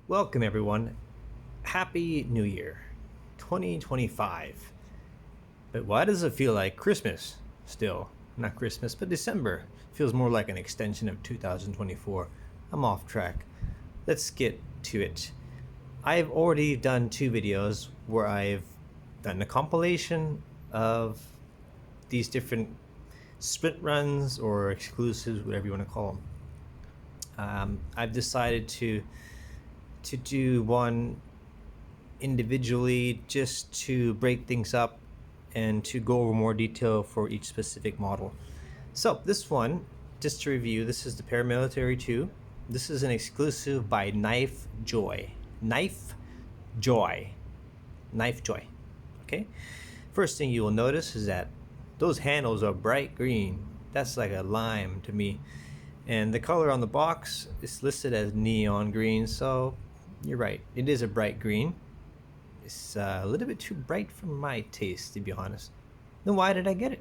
Welcome, everyone. Happy New Year 2025. But why does it feel like Christmas still? Not Christmas, but December. Feels more like an extension of 2024. I'm off track. Let's get to it. I've already done two videos where I've done a compilation of these different sprint runs or exclusives, whatever you want to call them. I've decided to do one individually just to break things up and to go over more detail for each specific model. So this one, just to review, this is the Paramilitary 2. This is an exclusive by KnifeJoy. KnifeJoy. Okay. First thing you will notice is that those handles are bright green. That's like a lime to me. And the color on the box is listed as neon green, so you're right. It is a bright green. It's a little bit too bright for my taste, to be honest. Then why did I get it?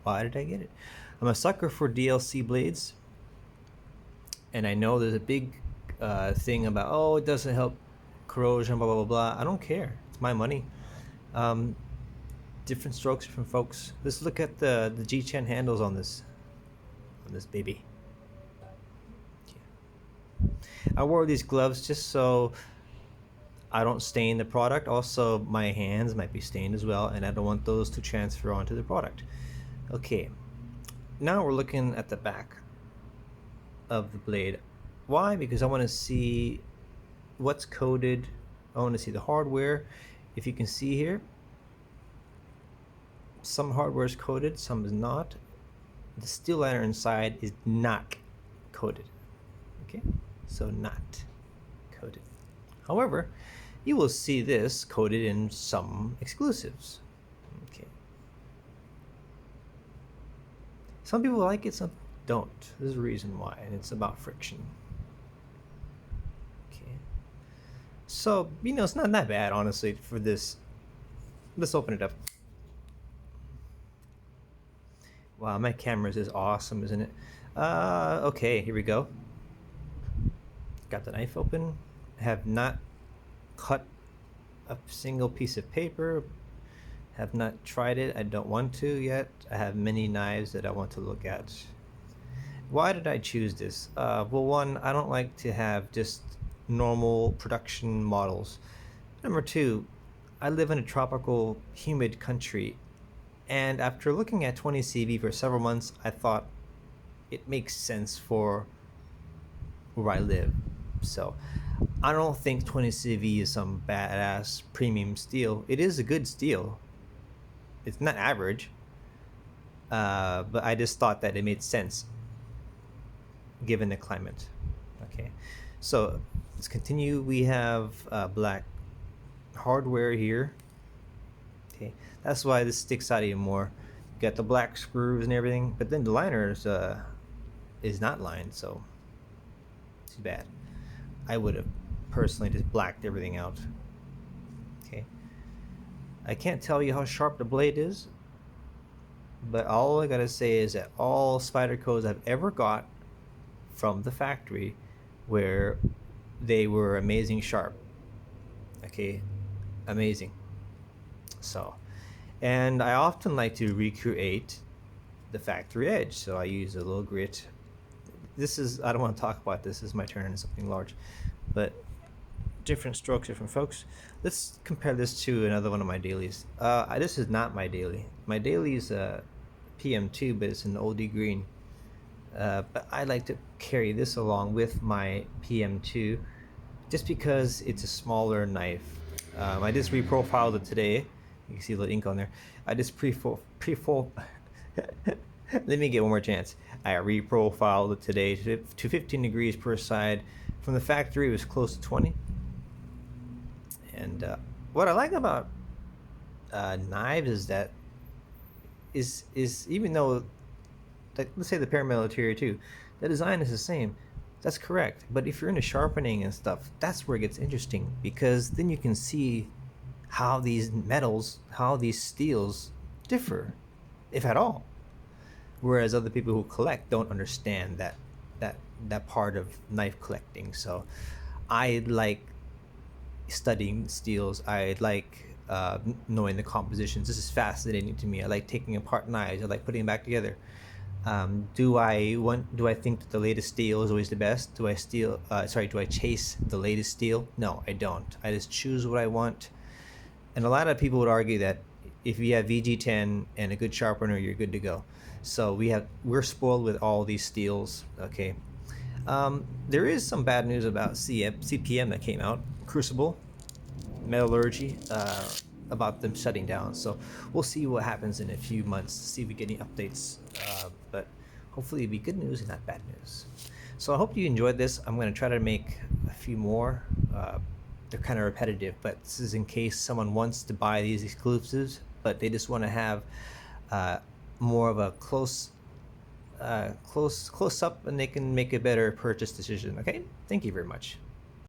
I'm a sucker for DLC blades. And I know there's a big thing about, oh, it doesn't help corrosion, blah, blah, blah, blah. I don't care. It's my money. Different strokes from folks. Let's look at the G10 handles on this baby. I wore these gloves just so I don't stain the product. Also, my hands might be stained as well, and I don't want those to transfer onto the product. Okay, now we're looking at the back of the blade. Why? Because I want to see what's coated. I want to see the hardware. If you can see here, some hardware is coated, some is not. The steel liner inside is not coated. Okay, so not coated. However, you will see this coated in some exclusives. Okay. Some people like it, some don't. There's a reason why, and it's about friction. Okay. So, it's not that bad, honestly, for this. Let's open it up. Wow, my camera is awesome, isn't it? Okay, here we go. Got the knife open. Have not cut a single piece of paper. Have not tried it. I don't want to yet. I have many knives that I want to look at. Why did I choose this? Well, one, I don't like to have just normal production models. Number two, I live in a tropical, humid country, and after looking at 20CV for several months, I thought it makes sense for where I live. So I don't think 20CV is some badass premium steel. It is a good steel. It's not average, but I just thought that it made sense given the climate. Okay, so let's continue. We have black hardware here. Okay, that's why this sticks out even more. You got the black screws and everything, but then the liner is not lined, so too bad. I would have personally just blacked everything out. Okay, I can't tell you how sharp the blade is, but all I gotta say is that all Spydercos I've ever got from the factory where they were amazing sharp. Okay, amazing. So, and I often like to recreate the factory edge, so I use a little grit. This is, I don't want to talk about this. This is my turn into something large, but different strokes, different folks. Let's compare this to another one of my dailies. This is not my daily. My daily is a PM2, but it's an oldie green. But I like to carry this along with my PM2 just because it's a smaller knife. I just reprofiled it today. You can see the ink on there. I just let me get one more chance. I reprofiled it today to 15 degrees per side. From the factory, it was close to 20. And what I like about knives is that is even though, like, let's say the Paramilitary 2, the design is the same. That's correct. But if you're into sharpening and stuff, that's where it gets interesting, because then you can see how these metals, how these steels differ, if at all. Whereas other people who collect don't understand that part of knife collecting. So I like studying steels. I like knowing the compositions. This is fascinating to me. I like taking apart knives. I like putting them back together. Do I think that the latest steel is always the best? Do I chase the latest steel? No, I don't. I just choose what I want. And a lot of people would argue that if you have VG10 and a good sharpener, you're good to go. So we're spoiled with all these steels. Okay. There is some bad news about CPM that came out. Crucible, Metallurgy, about them shutting down. So we'll see what happens in a few months to see if we get any updates. But hopefully it'll be good news and not bad news. So I hope you enjoyed this. I'm going to try to make a few more. They're kind of repetitive, but this is in case someone wants to buy these exclusives, but they just want to have more of a close up, and they can make a better purchase decision. Okay, thank you very much.